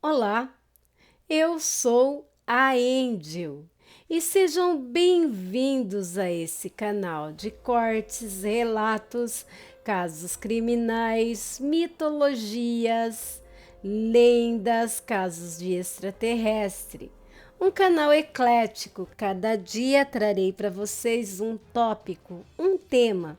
Olá, eu sou a Angel e sejam bem-vindos a esse canal de cortes, relatos, casos criminais, mitologias, lendas, casos de extraterrestre. Um canal eclético, cada dia trarei para vocês um tópico, um tema,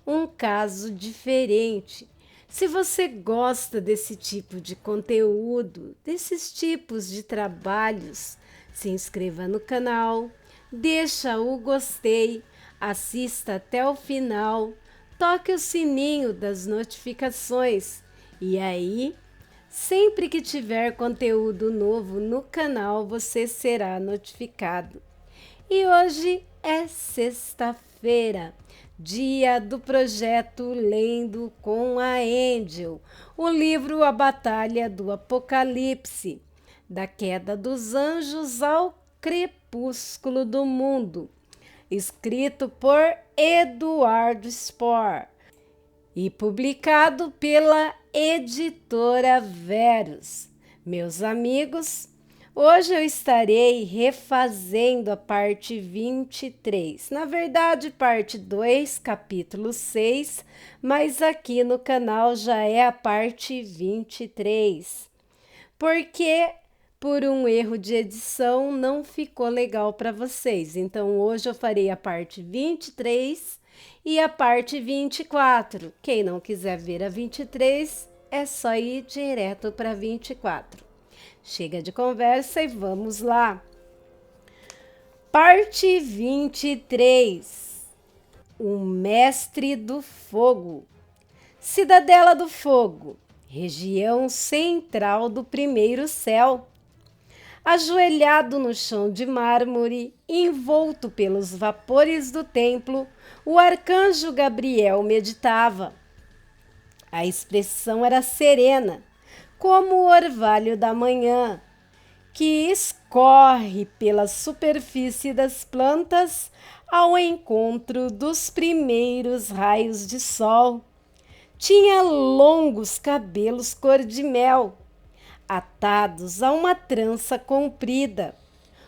um caso diferente. Se você gosta desse tipo de conteúdo, desses tipos de trabalhos, se inscreva no canal, deixa o gostei, assista até o final, toque o sininho das notificações e aí, sempre que tiver conteúdo novo no canal, você será notificado. E hoje é sexta-feira, dia do projeto Lendo com a Angel, o livro A Batalha do Apocalipse, da queda dos anjos ao crepúsculo do mundo, escrito por Eduardo Spohr e publicado pela editora Verus. Meus amigos, hoje eu estarei refazendo a parte 23, na verdade parte 2, capítulo 6, mas aqui no canal já é a parte 23, porque por um erro de edição não ficou legal para vocês. Então hoje eu farei a parte 23 e a parte 24. Quem não quiser ver a 23, é só ir direto para 24. Chega de conversa e vamos lá. Parte 23. O Mestre do Fogo. Cidadela do Fogo, região central do primeiro céu. Ajoelhado no chão de mármore, envolto pelos vapores do templo, o arcanjo Gabriel meditava. A expressão era serena, como o orvalho da manhã, que escorre pela superfície das plantas ao encontro dos primeiros raios de sol. Tinha longos cabelos cor de mel, atados a uma trança comprida.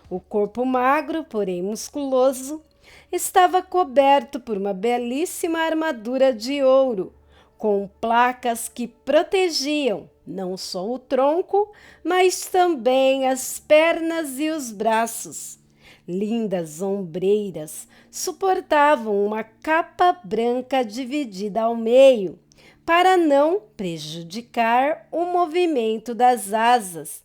O corpo magro, porém musculoso, estava coberto por uma belíssima armadura de ouro, com placas que protegiam não só o tronco, mas também as pernas e os braços. Lindas ombreiras suportavam uma capa branca dividida ao meio, para não prejudicar o movimento das asas,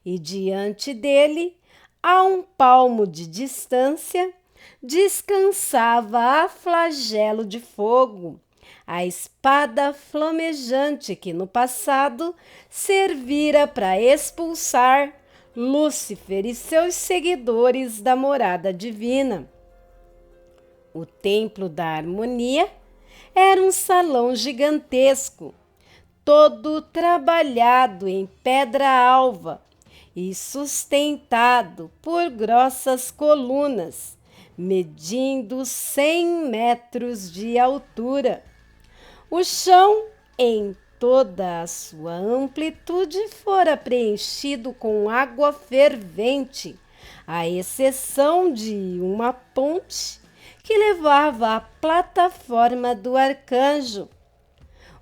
e diante dele, a um palmo de distância, descansava a flagelo de fogo, a espada flamejante que no passado servira para expulsar Lúcifer e seus seguidores da morada divina. O Templo da Harmonia era um salão gigantesco, todo trabalhado em pedra alva e sustentado por grossas colunas, medindo 100 metros de altura. O chão, em toda a sua amplitude, fora preenchido com água fervente, à exceção de uma ponte que levava à plataforma do arcanjo.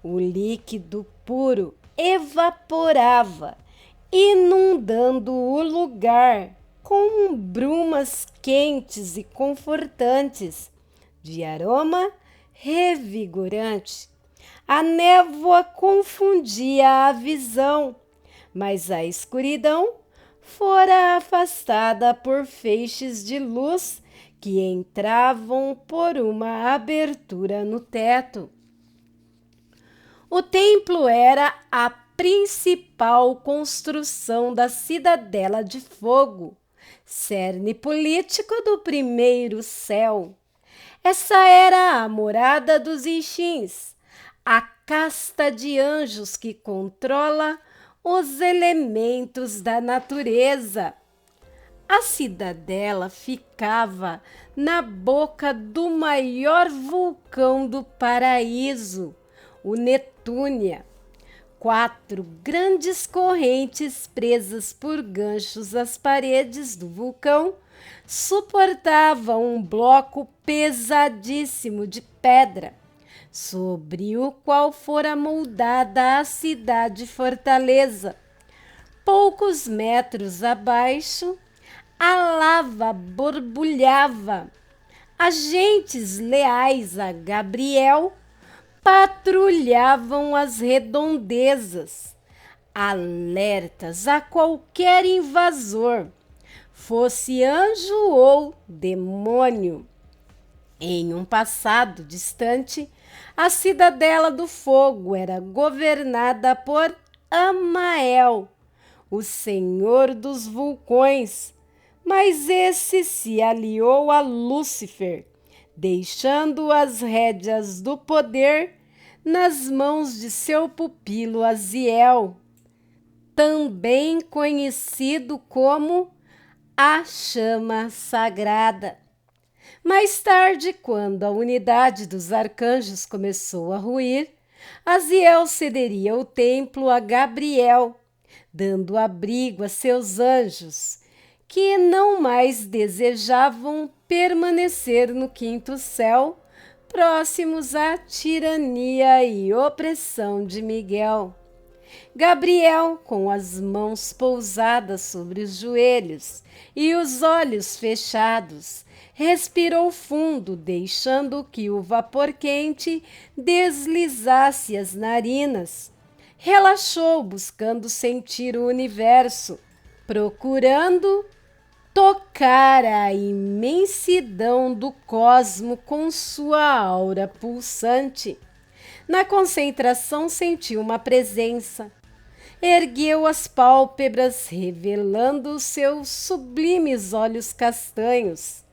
O líquido puro evaporava, inundando o lugar com brumas quentes e confortantes, de aroma revigorante. A névoa confundia a visão, mas a escuridão fora afastada por feixes de luz que entravam por uma abertura no teto. O templo era a principal construção da Cidadela de Fogo, cerne político do primeiro céu. Essa era a morada dos Ixins, a casta de anjos que controla os elementos da natureza. A cidadela ficava na boca do maior vulcão do paraíso, o Netúnia. 4 grandes correntes presas por ganchos às paredes do vulcão suportavam um bloco pesadíssimo de pedra, sobre o qual fora moldada a cidade-fortaleza. Poucos metros abaixo, a lava borbulhava. Agentes leais a Gabriel patrulhavam as redondezas, alertas a qualquer invasor, fosse anjo ou demônio. Em um passado distante, a Cidadela do Fogo era governada por Amael, o senhor dos vulcões, mas esse se aliou a Lúcifer, deixando as rédeas do poder nas mãos de seu pupilo Aziel, também conhecido como a Chama Sagrada. Mais tarde, quando a unidade dos arcanjos começou a ruir, Aziel cederia o templo a Gabriel, dando abrigo a seus anjos, que não mais desejavam permanecer no quinto céu, próximos à tirania e opressão de Miguel. Gabriel, com as mãos pousadas sobre os joelhos e os olhos fechados, respirou fundo, deixando que o vapor quente deslizasse as narinas. Relaxou, buscando sentir o universo, procurando tocar a imensidão do cosmo com sua aura pulsante. Na concentração sentiu uma presença. Ergueu as pálpebras, revelando seus sublimes olhos castanhos.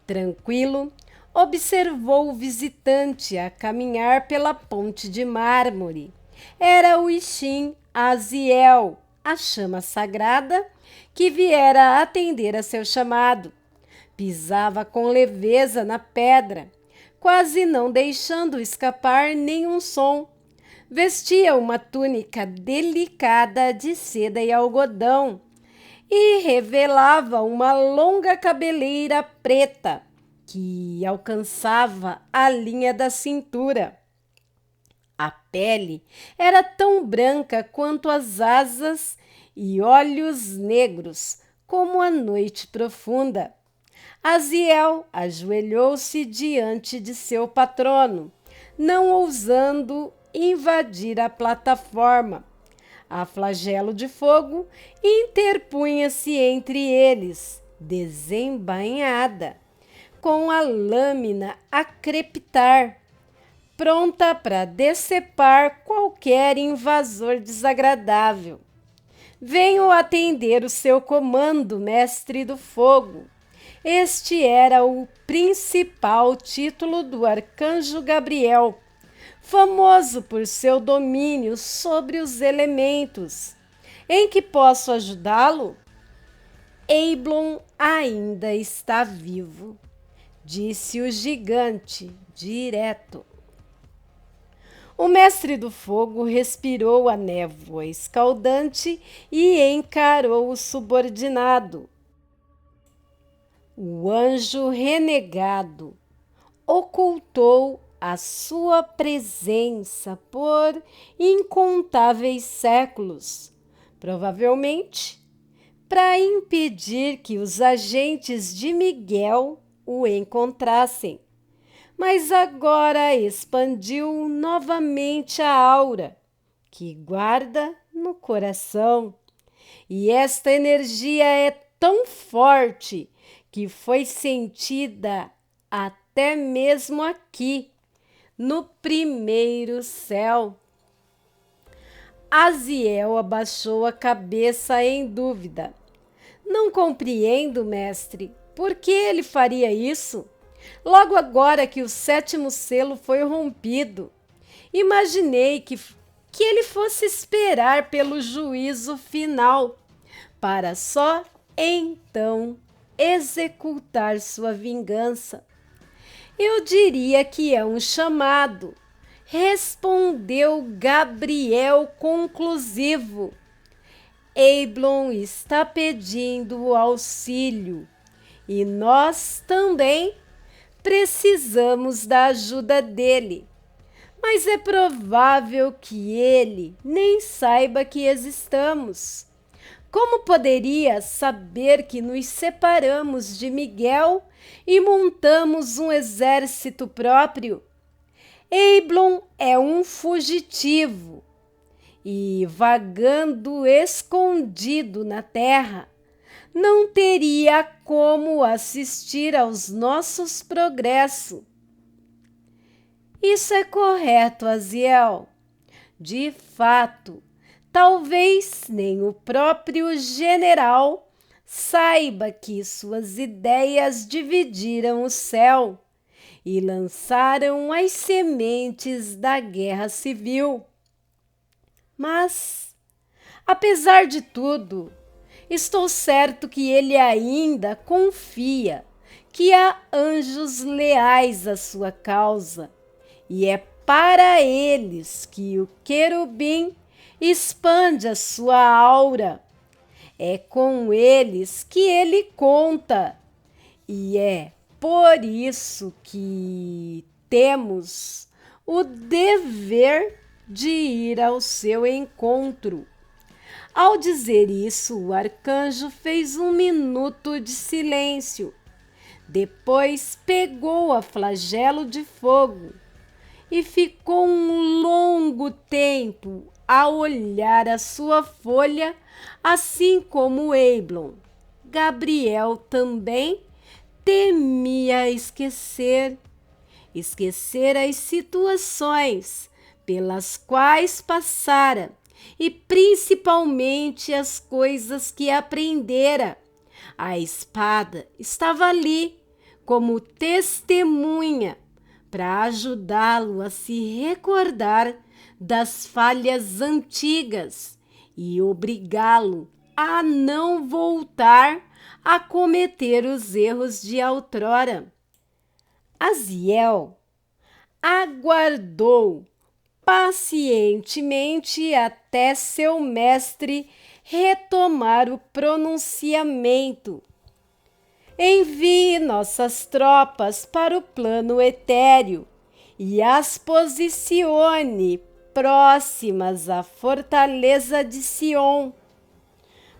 Tranquilo, observou o visitante a caminhar pela ponte de mármore. Era o Ixim Aziel, a chama sagrada, que viera atender a seu chamado. Pisava com leveza na pedra, quase não deixando escapar nenhum som. Vestia uma túnica delicada de seda e algodão e revelava uma longa cabeleira preta que alcançava a linha da cintura. A pele era tão branca quanto as asas e olhos negros como a noite profunda. Aziel ajoelhou-se diante de seu patrono, não ousando invadir a plataforma. A flagelo de fogo interpunha-se entre eles, desembainhada, com a lâmina a crepitar, pronta para decepar qualquer invasor desagradável. Venho atender o seu comando, mestre do fogo. Este era o principal título do arcanjo Gabriel, famoso por seu domínio sobre os elementos. Em que posso ajudá-lo? Eiblon ainda está vivo, disse o gigante, direto. O mestre do fogo respirou a névoa escaldante e encarou o subordinado. O anjo renegado ocultou a sua presença por incontáveis séculos, provavelmente para impedir que os agentes de Miguel o encontrassem. Mas agora expandiu novamente a aura que guarda no coração. E esta energia é tão forte que foi sentida até mesmo aqui, no primeiro céu. Aziel abaixou a cabeça em dúvida. Não compreendo, mestre, por que ele faria isso? Logo agora que o 7º selo foi rompido, imaginei que ele fosse esperar pelo juízo final, para só então executar sua vingança. Eu diria que é um chamado, respondeu Gabriel conclusivo. Eiblon está pedindo auxílio e nós também precisamos da ajuda dele. Mas é provável que ele nem saiba que existamos. Como poderia saber que nos separamos de Miguel e montamos um exército próprio? Eiblon é um fugitivo e, vagando escondido na terra, não teria como assistir aos nossos progressos. Isso é correto, Aziel. De fato, talvez nem o próprio general saiba que suas ideias dividiram o céu e lançaram as sementes da guerra civil. Mas, apesar de tudo, estou certo que ele ainda confia que há anjos leais à sua causa, e é para eles que o querubim expande a sua aura. É com eles que ele conta, e é por isso que temos o dever de ir ao seu encontro. Ao dizer isso, o arcanjo fez 1 minuto de silêncio. Depois pegou a flagelo de fogo e ficou um longo tempo a olhar a sua folha, assim como Eiblon. Gabriel também temia esquecer as situações pelas quais passara e principalmente as coisas que aprendera. A espada estava ali como testemunha para ajudá-lo a se recordar das falhas antigas e obrigá-lo a não voltar a cometer os erros de outrora. Aziel aguardou pacientemente até seu mestre retomar o pronunciamento. Envie nossas tropas para o plano etéreo e as posicione próximas à fortaleza de Sion,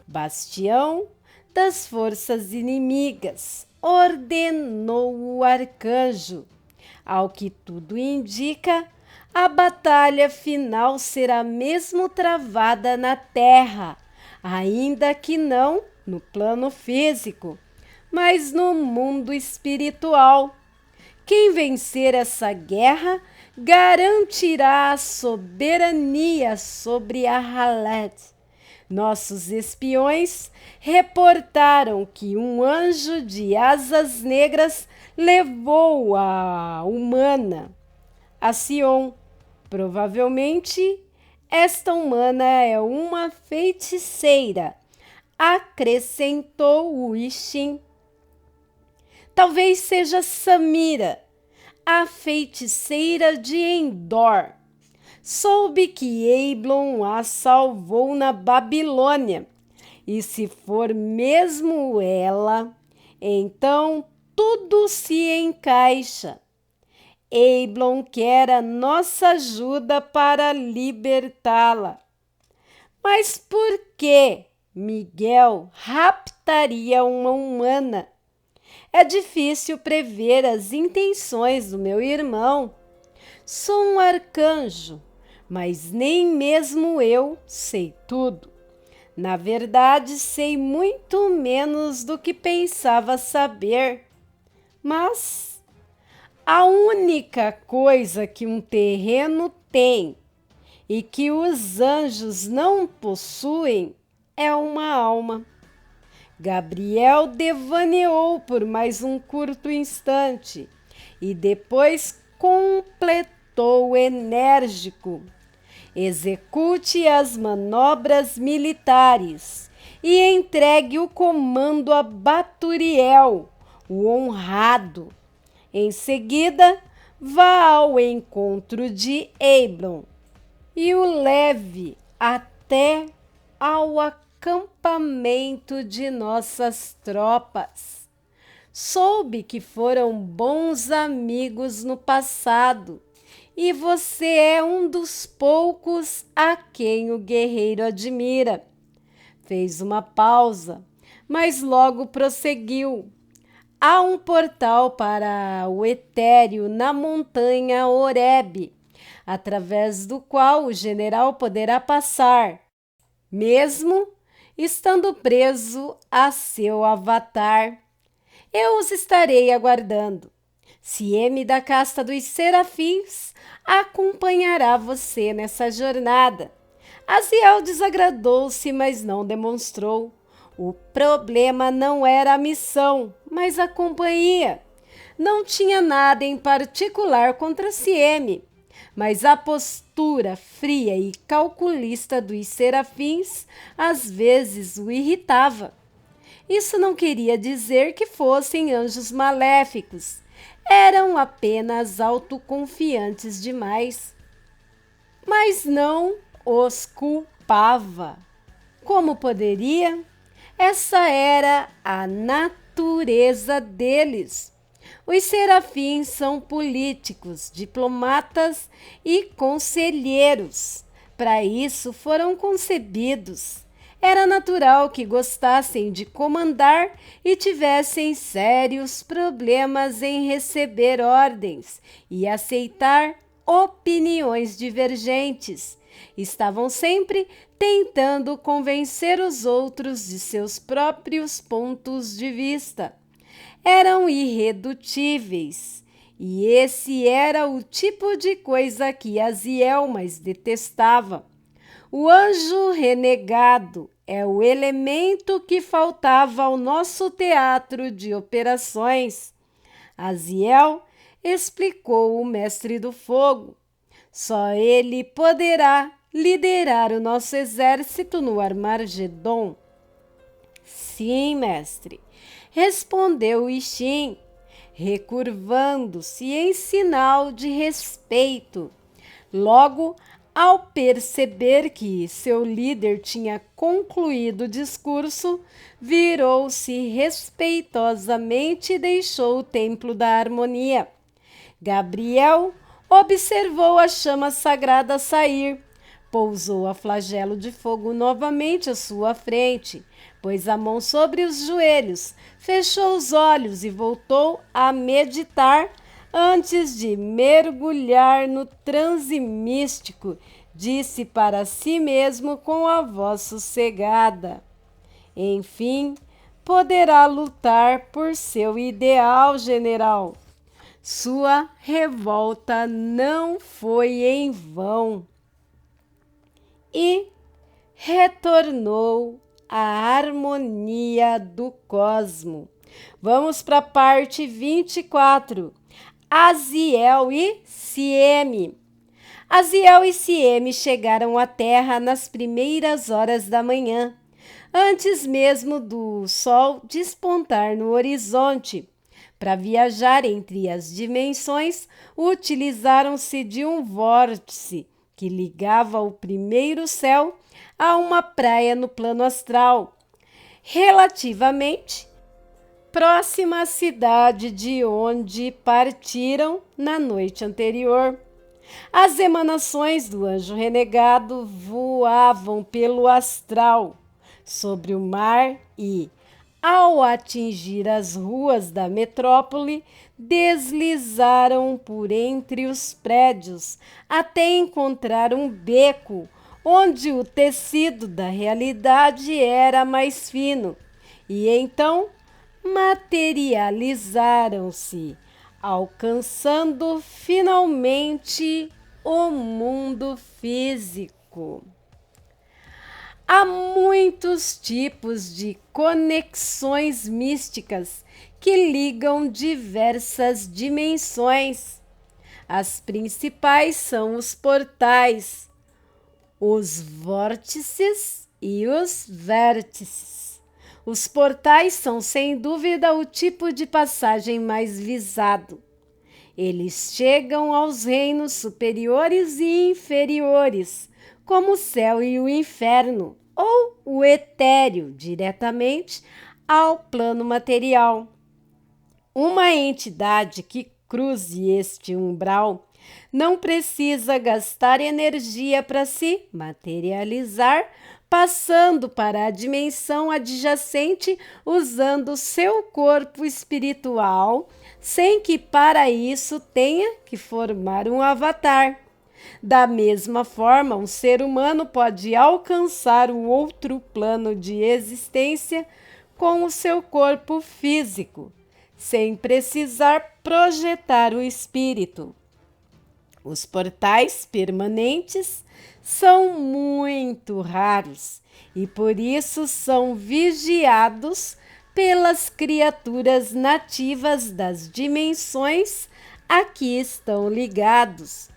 bastião das forças inimigas, ordenou o arcanjo. Ao que tudo indica, a batalha final será mesmo travada na terra, ainda que não no plano físico, mas no mundo espiritual. Quem vencer essa guerra garantirá a soberania sobre a Haled. Nossos espiões reportaram que um anjo de asas negras levou a humana a Sion. Provavelmente, esta humana é uma feiticeira, acrescentou o Ishin. Talvez seja Samira, a feiticeira de Endor. Soube que Eiblon a salvou na Babilônia, e se for mesmo ela, então tudo se encaixa. Eiblon quer a nossa ajuda para libertá-la. Mas por que Miguel raptaria uma humana? É difícil prever as intenções do meu irmão. Sou um arcanjo, mas nem mesmo eu sei tudo. Na verdade, sei muito menos do que pensava saber. Mas a única coisa que um terreno tem e que os anjos não possuem é uma alma. Gabriel devaneou por mais um curto instante e depois completou enérgico. Execute as manobras militares e entregue o comando a Baturiel, o honrado. Em seguida, vá ao encontro de Eblon e o leve até ao acampamento de nossas tropas. Soube que foram bons amigos no passado e você é um dos poucos a quem o guerreiro admira. Fez uma pausa, mas logo prosseguiu. Há um portal para o etéreo na montanha Horebe, através do qual o general poderá passar, mesmo estando preso a seu avatar. Eu os estarei aguardando. Sieme da casta dos serafins acompanhará você nessa jornada. Aziel desagradou-se, mas não demonstrou. O problema não era a missão, mas a companhia. Não tinha nada em particular contra Sieme, mas a postura fria e calculista dos serafins às vezes o irritava. Isso não queria dizer que fossem anjos maléficos. Eram apenas autoconfiantes demais. Mas não os culpava. Como poderia? Essa era a natureza deles. Os serafins são políticos, diplomatas e conselheiros. Para isso foram concebidos. Era natural que gostassem de comandar e tivessem sérios problemas em receber ordens e aceitar opiniões divergentes. Estavam sempre tentando convencer os outros de seus próprios pontos de vista. Eram irredutíveis, e esse era o tipo de coisa que Aziel mais detestava. O anjo renegado é o elemento que faltava ao nosso teatro de operações. Aziel explicou o mestre do fogo. Só ele poderá liderar o nosso exército no Armagedon. Sim, mestre, respondeu Ishin, recurvando-se em sinal de respeito. Logo, ao perceber que seu líder tinha concluído o discurso, virou-se respeitosamente e deixou o templo da harmonia. Gabriel observou a chama sagrada sair, pousou a flagelo de fogo novamente à sua frente, pôs a mão sobre os joelhos, fechou os olhos e voltou a meditar. Antes de mergulhar no transe místico, disse para si mesmo com a voz sossegada: enfim, poderá lutar por seu ideal, general. Sua revolta não foi em vão. E retornou à harmonia do cosmo. Vamos para a parte 24. Aziel e Sieme. Aziel e Sieme chegaram à terra nas primeiras horas da manhã, antes mesmo do sol despontar no horizonte. Para viajar entre as dimensões, utilizaram-se de um vórtice que ligava o primeiro céu a uma praia no plano astral, relativamente próxima à cidade de onde partiram na noite anterior. As emanações do anjo renegado voavam pelo astral, sobre o mar e, ao atingir as ruas da metrópole, deslizaram por entre os prédios até encontrar um beco onde o tecido da realidade era mais fino, e então materializaram-se, alcançando finalmente o mundo físico. Há muitos tipos de conexões místicas que ligam diversas dimensões. As principais são os portais, os vórtices e os vértices. Os portais são, sem dúvida, o tipo de passagem mais visado. Eles chegam aos reinos superiores e inferiores, como o céu e o inferno, ou o etéreo, diretamente ao plano material. Uma entidade que cruze este umbral não precisa gastar energia para se materializar, passando para a dimensão adjacente usando seu corpo espiritual, sem que para isso tenha que formar um avatar. Da mesma forma, um ser humano pode alcançar o outro plano de existência com o seu corpo físico, sem precisar projetar o espírito. Os portais permanentes são muito raros e por isso são vigiados pelas criaturas nativas das dimensões a que estão ligados.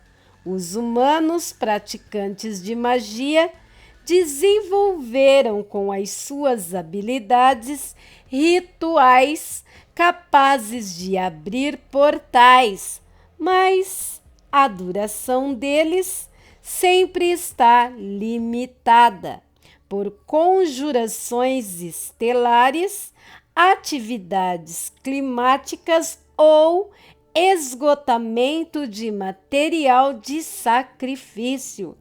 Os humanos praticantes de magia desenvolveram com as suas habilidades rituais capazes de abrir portais, mas a duração deles sempre está limitada por conjurações estelares, atividades climáticas ou esgotamento de material de sacrifício.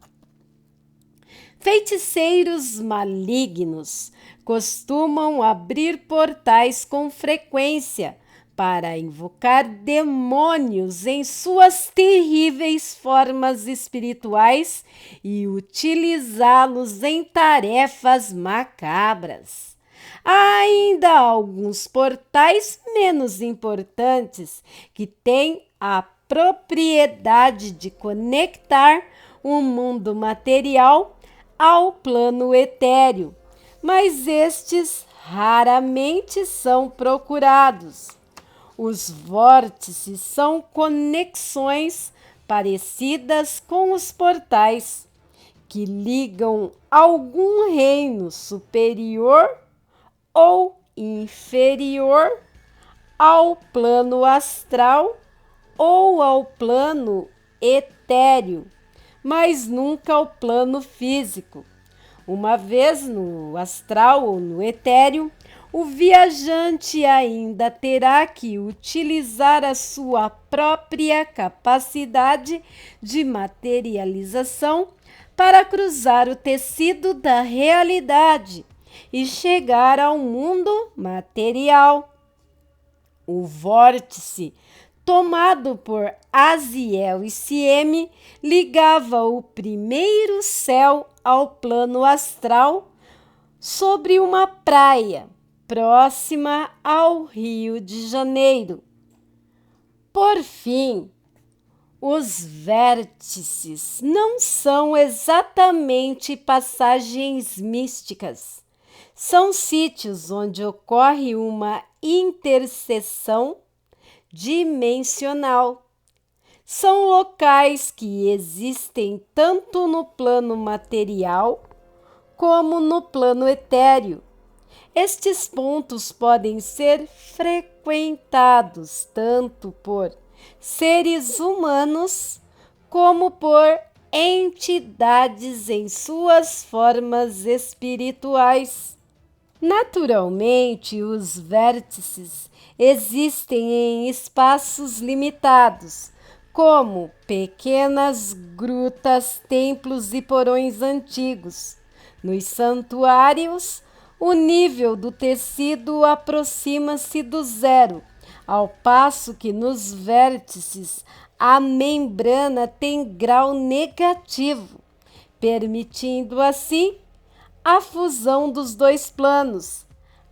Feiticeiros malignos costumam abrir portais com frequência para invocar demônios em suas terríveis formas espirituais e utilizá-los em tarefas macabras. Há ainda alguns portais menos importantes que têm a propriedade de conectar o mundo material ao plano etéreo, mas estes raramente são procurados. Os vórtices são conexões parecidas com os portais, que ligam algum reino superior ou inferior ao plano astral ou ao plano etéreo, mas nunca ao plano físico. Uma vez no astral ou no etéreo, o viajante ainda terá que utilizar a sua própria capacidade de materialização para cruzar o tecido da realidade e chegar ao mundo material. O vórtice tomado por Aziel e Sieme ligava o primeiro céu ao plano astral sobre uma praia próxima ao Rio de Janeiro. Por fim, os vértices não são exatamente passagens místicas. São sítios onde ocorre uma interseção dimensional. São locais que existem tanto no plano material como no plano etéreo. Estes pontos podem ser frequentados tanto por seres humanos como por entidades em suas formas espirituais. Naturalmente, os vértices existem em espaços limitados, como pequenas grutas, templos e porões antigos. Nos santuários, o nível do tecido aproxima-se do zero, ao passo que nos vértices a membrana tem grau negativo, permitindo assim a fusão dos dois planos.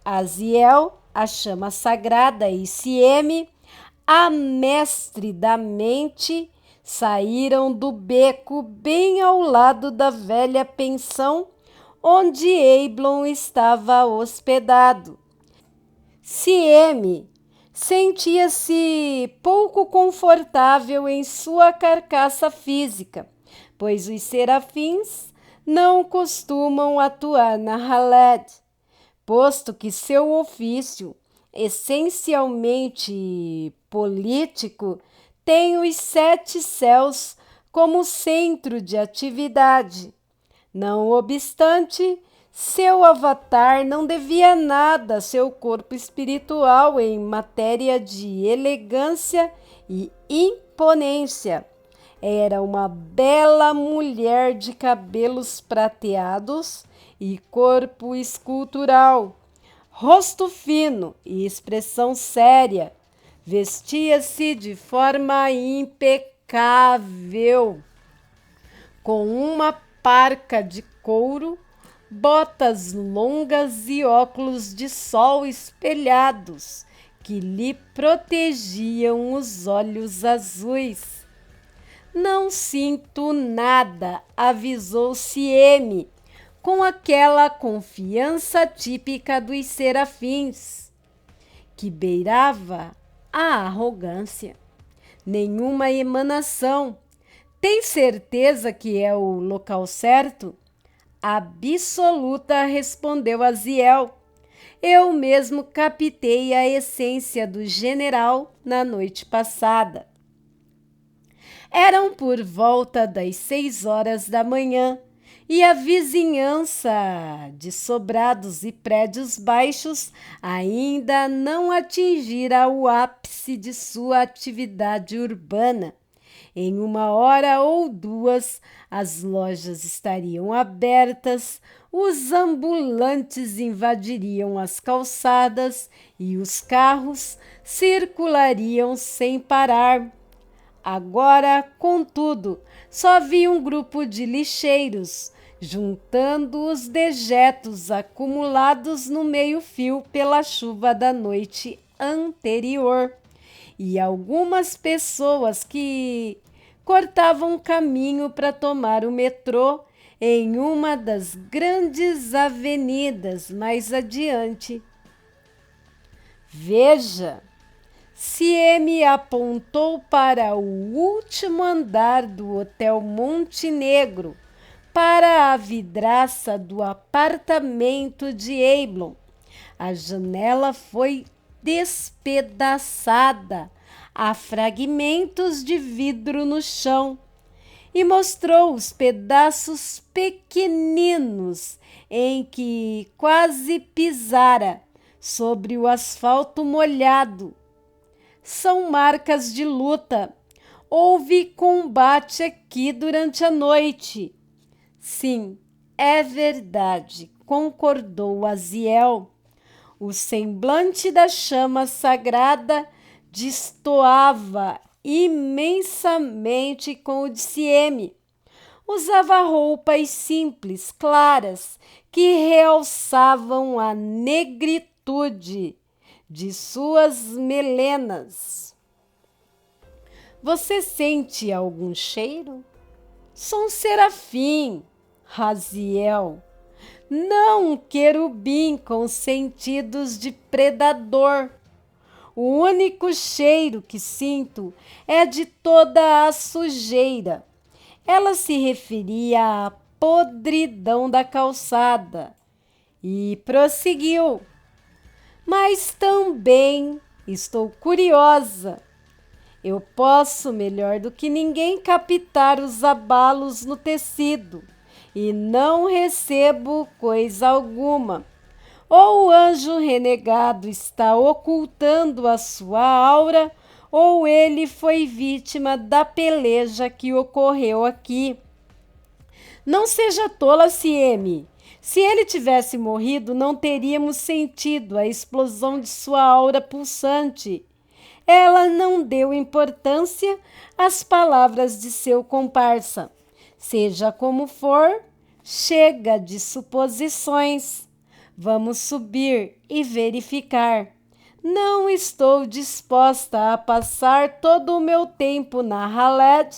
Aziel, a chama sagrada, e Sieme, a mestre da mente, saíram do beco bem ao lado da velha pensão onde Eiblon estava hospedado. Sieme sentia-se pouco confortável em sua carcaça física, pois os serafins não costumam atuar na Haled, posto que seu ofício, essencialmente político, tem os 7 céus como centro de atividade. Não obstante, seu avatar não devia nada a seu corpo espiritual em matéria de elegância e imponência. Era uma bela mulher de cabelos prateados e corpo escultural, rosto fino e expressão séria. Vestia-se de forma impecável, com uma parca de couro, botas longas e óculos de sol espelhados que lhe protegiam os olhos azuis. Não sinto nada, avisou Sieme, com aquela confiança típica dos serafins, que beirava a arrogância. Nenhuma emanação. Tem certeza que é o local certo? Absoluta, respondeu Aziel. Eu mesmo captei a essência do general na noite passada. Eram por volta das 6 horas da manhã e a vizinhança de sobrados e prédios baixos ainda não atingira o ápice de sua atividade urbana. Em 1 hora ou 2, as lojas estariam abertas, os ambulantes invadiriam as calçadas e os carros circulariam sem parar. Agora, contudo, só vi um grupo de lixeiros juntando os dejetos acumulados no meio-fio pela chuva da noite anterior e algumas pessoas que cortavam caminho para tomar o metrô em uma das grandes avenidas mais adiante. Veja! Sieme apontou para o último andar do Hotel Montenegro, para a vidraça do apartamento de Eiblon. A janela foi despedaçada, há fragmentos de vidro no chão, e mostrou os pedaços pequeninos em que quase pisara sobre o asfalto molhado. São marcas de luta. Houve combate aqui durante a noite. Sim, é verdade, concordou Aziel. O semblante da chama sagrada destoava imensamente com o de Sieme. Usava roupas simples, claras, que realçavam a negritude de suas melenas. Você sente algum cheiro? Sou um serafim, Raziel, não um querubim com sentidos de predador. O único cheiro que sinto é de toda a sujeira. Ela se referia à podridão da calçada e prosseguiu. Mas também estou curiosa. Eu posso, melhor do que ninguém, captar os abalos no tecido e não recebo coisa alguma. Ou o anjo renegado está ocultando a sua aura, ou ele foi vítima da peleja que ocorreu aqui. Não seja tola, Sieme. Se ele tivesse morrido, não teríamos sentido a explosão de sua aura pulsante. Ela não deu importância às palavras de seu comparsa. Seja como for, chega de suposições. Vamos subir e verificar. Não estou disposta a passar todo o meu tempo na Haled,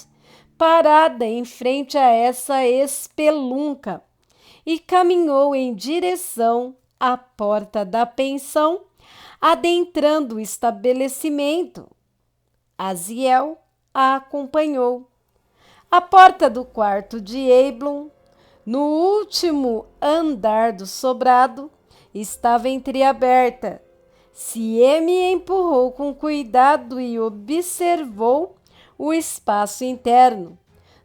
parada em frente a essa espelunca. E caminhou em direção à porta da pensão, adentrando o estabelecimento. Aziel a acompanhou. A porta do quarto de Eiblon, no último andar do sobrado, estava entreaberta. Sieme empurrou com cuidado e observou o espaço interno.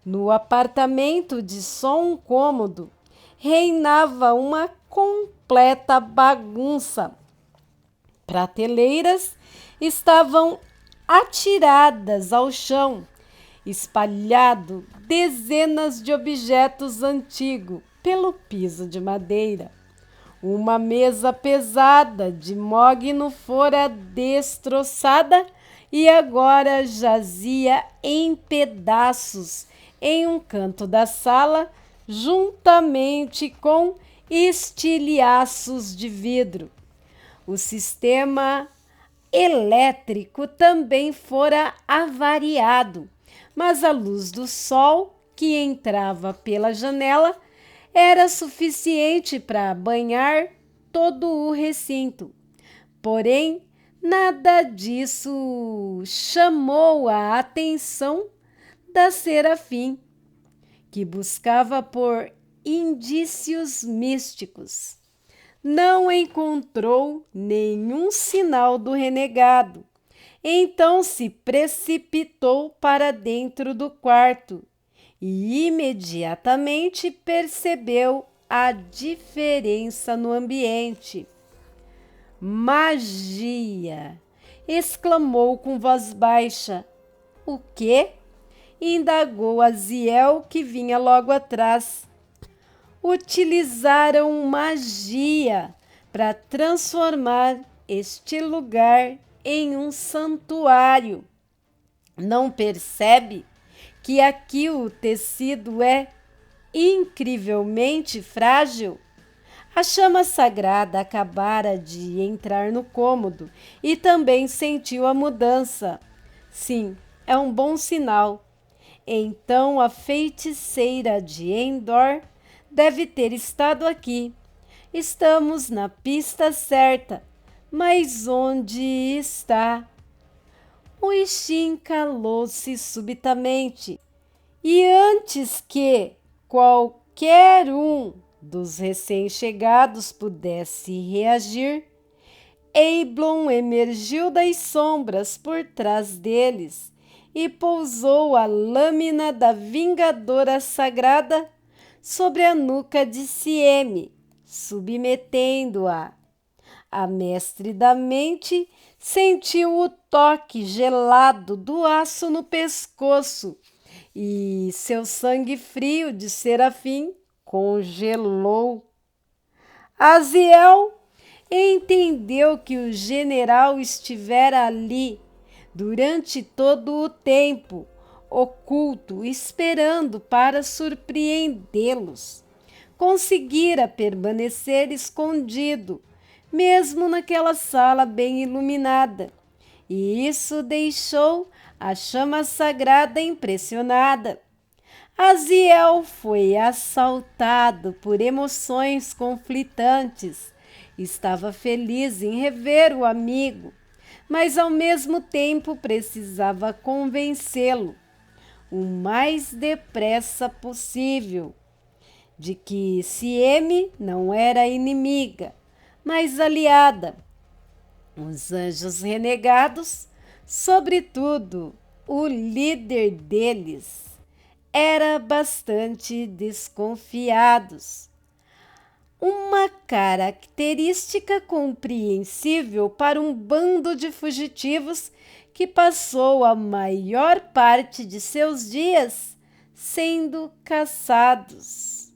No apartamento de só um cômodo, reinava uma completa bagunça. Prateleiras estavam atiradas ao chão, espalhado dezenas de objetos antigos pelo piso de madeira. Uma mesa pesada de mogno fora destroçada e agora jazia em pedaços em um canto da sala, juntamente com estilhaços de vidro. O sistema elétrico também fora avariado, mas a luz do sol que entrava pela janela era suficiente para banhar todo o recinto. Porém, nada disso chamou a atenção da Serafim, que buscava por indícios místicos. Não encontrou nenhum sinal do renegado. Então se precipitou para dentro do quarto e imediatamente percebeu a diferença no ambiente. Magia! Exclamou com voz baixa. O quê? Indagou Aziel, que vinha logo atrás. Utilizaram magia para transformar este lugar em um santuário. Não percebe que aqui o tecido é incrivelmente frágil? A chama sagrada acabara de entrar no cômodo e também sentiu a mudança. Sim, é um bom sinal. Então a feiticeira de Endor deve ter estado aqui. Estamos na pista certa, mas onde está? O Ishin calou-se subitamente e antes que qualquer um dos recém-chegados pudesse reagir, Eiblon emergiu das sombras por trás deles e pousou a lâmina da Vingadora Sagrada sobre a nuca de Sieme, submetendo-a. A mestre da mente sentiu o toque gelado do aço no pescoço e seu sangue frio de Serafim congelou. Aziel entendeu que o general estivera ali durante todo o tempo, oculto, esperando para surpreendê-los. Conseguira permanecer escondido, mesmo naquela sala bem iluminada, e isso deixou a chama sagrada impressionada. Aziel foi assaltado por emoções conflitantes. Estava feliz em rever o amigo, mas ao mesmo tempo precisava convencê-lo o mais depressa possível de que Sieme não era inimiga, mas aliada. Os anjos renegados, sobretudo o líder deles, era bastante desconfiados. Uma característica compreensível para um bando de fugitivos que passou a maior parte de seus dias sendo caçados.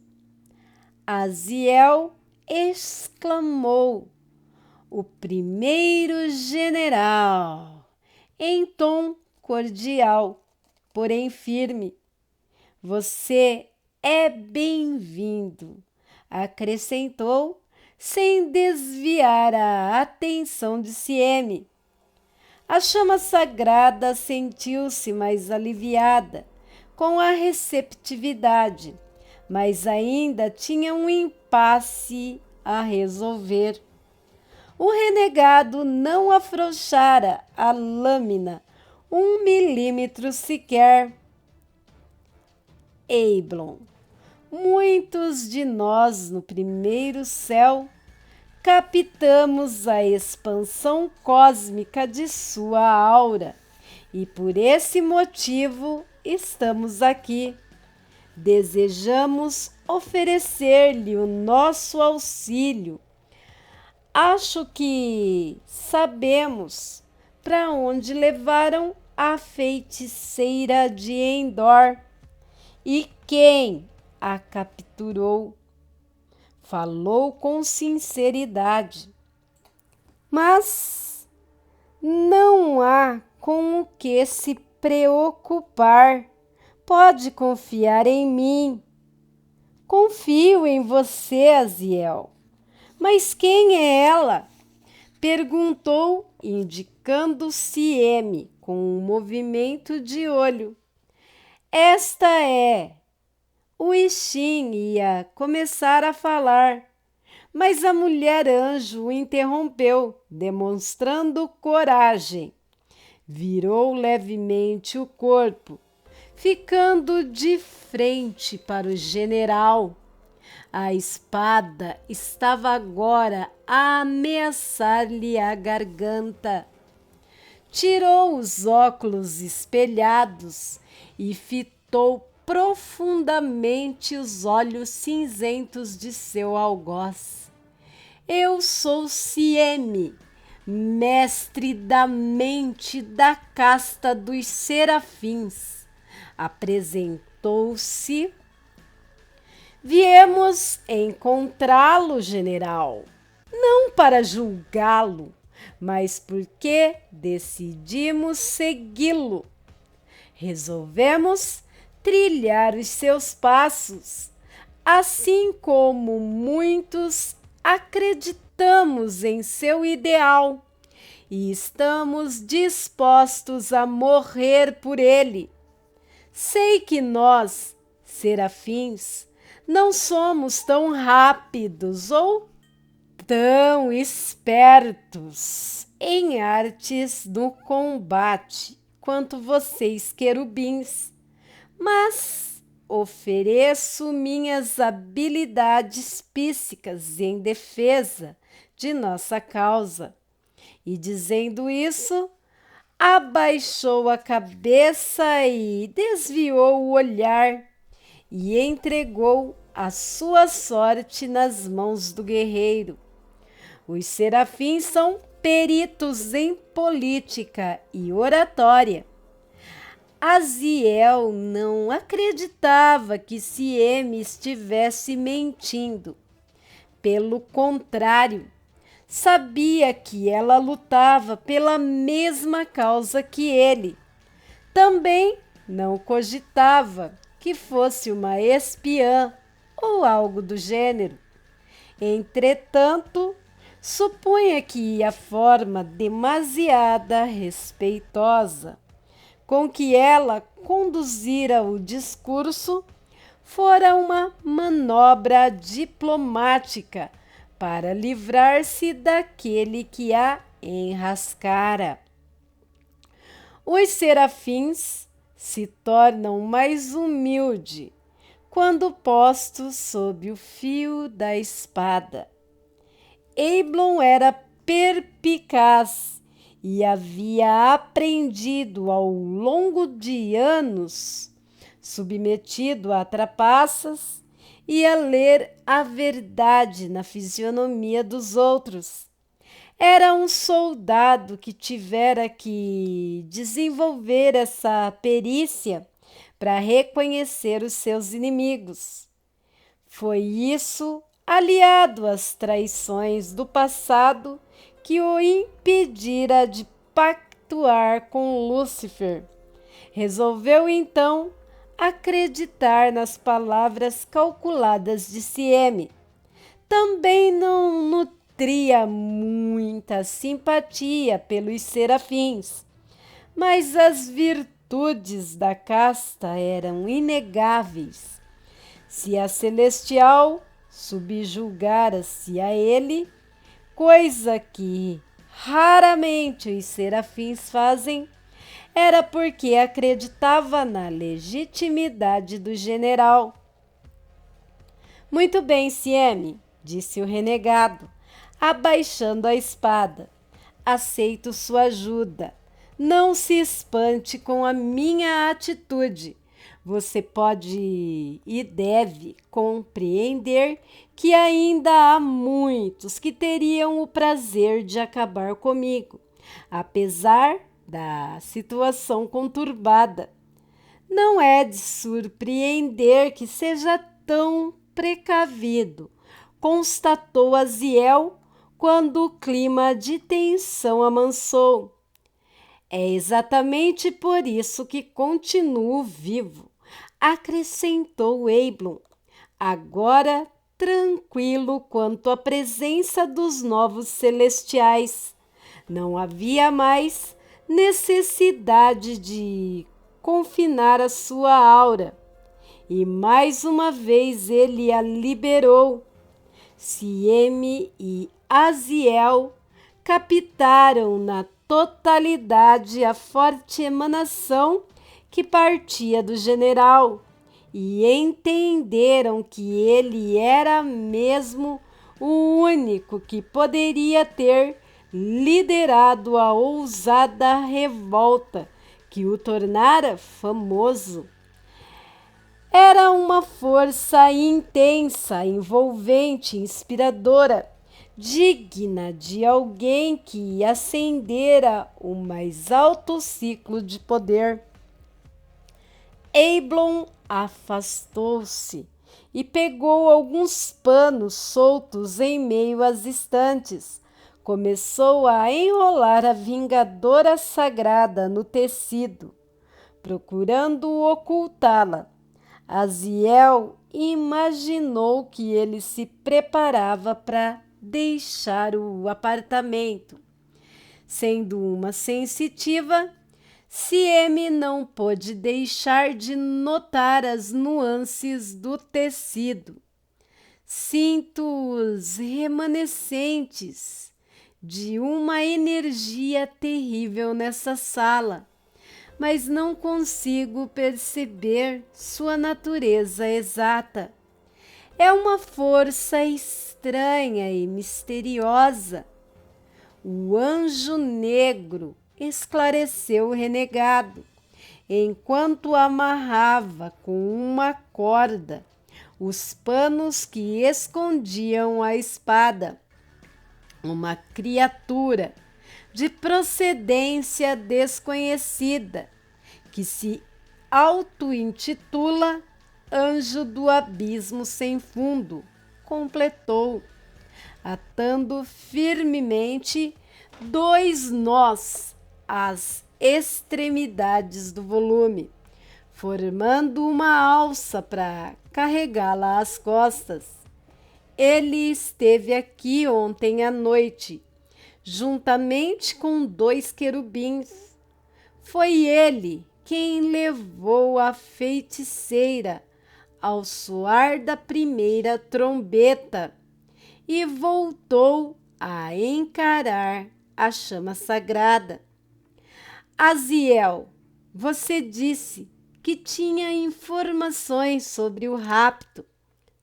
Aziel exclamou: o primeiro general, em tom cordial, porém firme. Você é bem-vindo, acrescentou, sem desviar a atenção de Sieme. A chama sagrada sentiu-se mais aliviada com a receptividade, mas ainda tinha um impasse a resolver. O renegado não afrouxara a lâmina 1 milímetro sequer. Eiblon, muitos de nós no primeiro céu captamos a expansão cósmica de sua aura e por esse motivo estamos aqui. Desejamos oferecer-lhe o nosso auxílio. Acho que sabemos para onde levaram a feiticeira de Endor e quem a capturou. Falou com sinceridade, mas não há com o que se preocupar. Pode confiar em mim. Confio em você, Aziel. Mas quem é ela? Perguntou, indicando Sieme com um movimento de olho. Esta é. O Ixim ia começar a falar, mas a mulher anjo o interrompeu, demonstrando coragem. Virou levemente o corpo, ficando de frente para o general. A espada estava agora a ameaçar-lhe a garganta. Tirou os óculos espelhados e fitou profundamente os olhos cinzentos de seu algoz. Eu sou Sieme, mestre da mente da casta dos serafins. Apresentou-se. Viemos encontrá-lo, general, não para julgá-lo, mas porque decidimos segui-lo. Resolvemos trilhar os seus passos, assim como muitos acreditamos em seu ideal e estamos dispostos a morrer por ele. Sei que nós, serafins, não somos tão rápidos ou tão espertos em artes do combate quanto vocês, querubins, mas ofereço minhas habilidades psíquicas em defesa de nossa causa. E dizendo isso, abaixou a cabeça e desviou o olhar e entregou a sua sorte nas mãos do guerreiro. Os serafins são peritos em política e oratória. Aziel não acreditava que Sieme estivesse mentindo. Pelo contrário, sabia que ela lutava pela mesma causa que ele. Também não cogitava que fosse uma espiã ou algo do gênero. Entretanto, supunha que a forma demasiada respeitosa com que ela conduzira o discurso fora uma manobra diplomática para livrar-se daquele que a enrascara. Os serafins se tornam mais humildes quando postos sob o fio da espada. Eblon era perspicaz e havia aprendido ao longo de anos, submetido a trapaças e a ler a verdade na fisionomia dos outros. Era um soldado que tivera que desenvolver essa perícia para reconhecer os seus inimigos. Foi isso, aliado às traições do passado, que o impedira de pactuar com Lúcifer. Resolveu então acreditar nas palavras calculadas de Sieme. Também não nutria muita simpatia pelos serafins, mas as virtudes da casta eram inegáveis. Se a celestial subjugara-se a ele, coisa que raramente os serafins fazem, era porque acreditava na legitimidade do general. Muito bem, Sieme, disse o renegado, abaixando a espada. Aceito sua ajuda. Não se espante com a minha atitude. Você pode e deve compreender que ainda há muitos que teriam o prazer de acabar comigo, apesar da situação conturbada. Não é de surpreender que seja tão precavido, constatou Aziel quando o clima de tensão amansou. É exatamente por isso que continuo vivo, acrescentou Eiblon, agora tranquilo quanto à presença dos novos celestiais. Não havia mais necessidade de confinar a sua aura. E mais uma vez ele a liberou. Sieme e Aziel captaram na totalidade a forte emanação que partia do general e entenderam que ele era mesmo o único que poderia ter liderado a ousada revolta que o tornara famoso. Era uma força intensa, envolvente, inspiradora, digna de alguém que ascendera o mais alto ciclo de poder. Eiblon afastou-se e pegou alguns panos soltos em meio às estantes. Começou a enrolar a vingadora sagrada no tecido, procurando ocultá-la. Aziel imaginou que ele se preparava para deixar o apartamento. Sendo uma sensitiva, Sieme não pôde deixar de notar as nuances do tecido. Sinto os remanescentes de uma energia terrível nessa sala, mas não consigo perceber sua natureza exata. É uma força estranha e misteriosa. O anjo negro, esclareceu o renegado, enquanto amarrava com uma corda os panos que escondiam a espada. Uma criatura de procedência desconhecida, que se auto-intitula Anjo do Abismo Sem Fundo, completou, atando firmemente 2 nós às extremidades do volume, formando uma alça para carregá-la às costas. Ele esteve aqui ontem à noite, juntamente com 2 querubins. Foi ele quem levou a feiticeira ao soar da primeira trombeta e voltou a encarar a chama sagrada. Aziel, você disse que tinha informações sobre o rapto.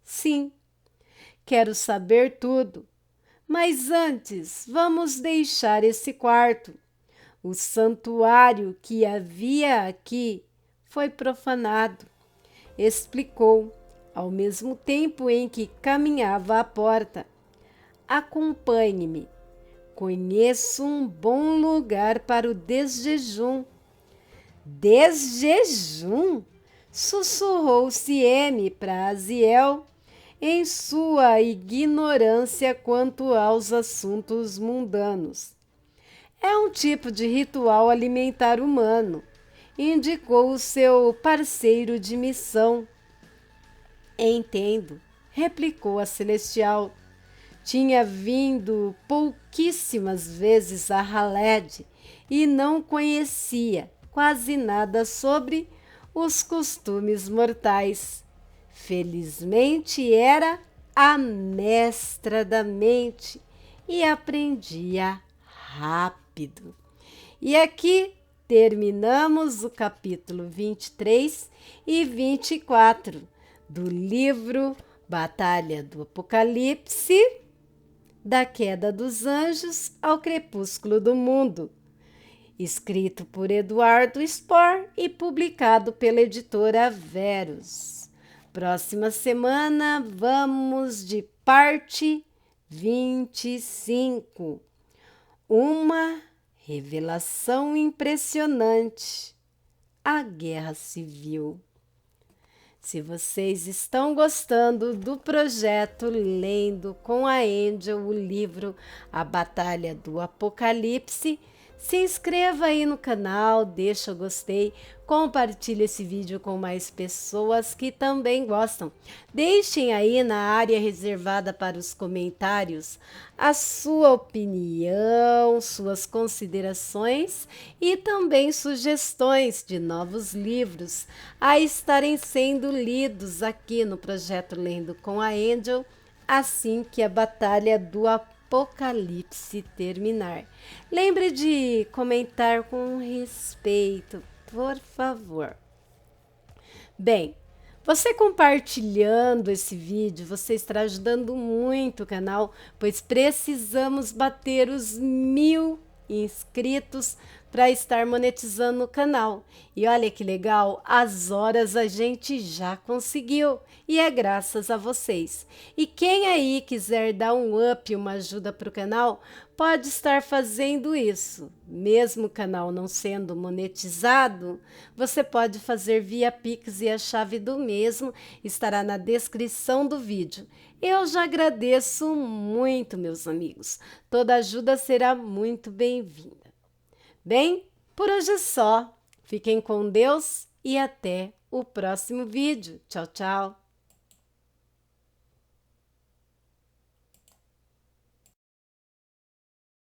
Sim, quero saber tudo. Mas antes, vamos deixar esse quarto. O santuário que havia aqui foi profanado, explicou, ao mesmo tempo em que caminhava à porta. Acompanhe-me. Conheço um bom lugar para o desjejum. Desjejum? Sussurrou Sieme para Aziel, em sua ignorância quanto aos assuntos mundanos. É um tipo de ritual alimentar humano, indicou o seu parceiro de missão. Entendo, replicou a Celestial. Tinha vindo pouquíssimas vezes a Haled e não conhecia quase nada sobre os costumes mortais. Felizmente era a mestra da mente e aprendia rápido. E aqui terminamos o capítulo 23 e 24 do livro Batalha do Apocalipse, da queda dos anjos ao crepúsculo do mundo. escrito por Eduardo Spohr e publicado pela editora Verus. Próxima semana vamos de parte 25. Uma revelação impressionante: a Guerra Civil. Se vocês estão gostando do projeto Lendo com a Angel o livro A Batalha do Apocalipse, se inscreva aí no canal, deixa o gostei, compartilhe esse vídeo com mais pessoas que também gostam. Deixem aí na área reservada para os comentários a sua opinião, suas considerações e também sugestões de novos livros a estarem sendo lidos aqui no projeto Lendo com a Angel, assim que a Batalha do Apocalipse terminar. Lembre de comentar com respeito, por favor. Bem, você compartilhando esse vídeo, você estará ajudando muito o canal, pois precisamos bater os 1000 inscritos para estar monetizando o canal. E olha que legal, as horas a gente já conseguiu e é graças a vocês. E quem aí quiser dar um up, uma ajuda para o canal, pode estar fazendo isso. Mesmo o canal não sendo monetizado, você pode fazer via Pix e a chave do mesmo estará na descrição do vídeo. Eu já agradeço muito, meus amigos. Toda ajuda será muito bem-vinda. Bem, por hoje é só. Fiquem com Deus e até o próximo vídeo. Tchau, tchau.